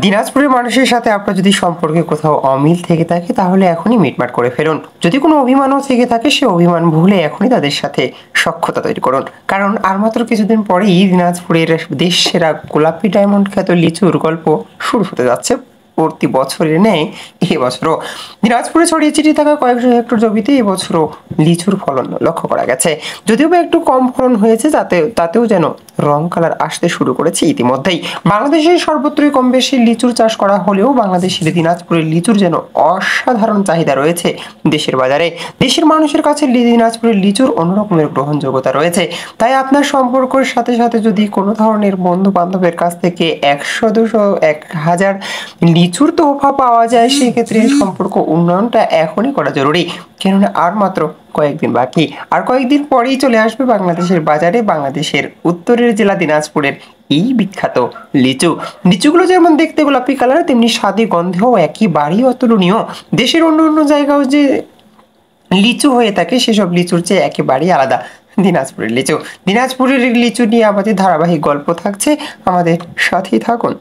দিনাজপুরের মানুষের সাথে আপনার যদি সম্পর্কে কোথাও অমিল থেকে থাকে তাহলে এখনই মিটমাট করে ফেলুন। যদি কোনো অভিমানও থেকে থাকে সে অভিমান ভুলে এখনই তাদের সাথে সখ্যতা তৈরি করুন, কারণ আর মাত্র কিছুদিন পরেই দিনাজপুরের দেশ সেরা গোলাপি ডায়মন্ড খ্যাত লিচুর গল্প শুরু হতে যাচ্ছে। প্রতি বছরের ন্যায় এবছরও দিনাজপুরে ছড়িয়ে ছিটিয়ে থাকা কয়েকশো হেক্টর জমিতে এবছরও লিচুর ফলন লক্ষ্য করা গেছে। যদিও বা একটু কম ফলন হয়েছে, তাতেও যেন রং কালার আসতে শুরু করেছে ইতিমধ্যেই। বাংলাদেশের সর্বত্রই কম বেশি লিচুর চাষ করা হলেও বাংলাদেশের দিনাজপুরের লিচুর যেন অসাধারণ চাহিদা রয়েছে দেশের বাজারে। দেশের মানুষের কাছে দিনাজপুরের লিচুর অন্যরকমের গ্রহণযোগ্যতা রয়েছে। তাই আপনার সম্পর্কের সাথে সাথে যদি কোনো ধরনের বন্ধু বান্ধবের কাছ থেকে 100, 200, 1000 লিচুর তোহফা পাওয়া যায়, সেক্ষেত্রে সম্পর্ক উন্নয়নটা এখনই করা জরুরি। কেননা আর মাত্র কয়েকদিন বাকি, আর কয়েকদিন পরেই চলে আসবে বাংলাদেশের বাজারে বাংলাদেশের উত্তরের জেলা দিনাজপুরের এই বিখ্যাত লিচু। লিচুগুলো যেমন দেখতে গোলাপি কালার, তেমনি স্বাদে গন্ধেও একেবারেই অতুলনীয়। দেশের অন্য অন্য জায়গাও যে লিচু হয়ে থাকে সেসব লিচুর চেয়ে একেবারেই আলাদা দিনাজপুরের লিচু। দিনাজপুরের লিচু নিয়ে আমাদের ধারাবাহিক গল্প থাকছে, আমাদের সাথেই থাকুন।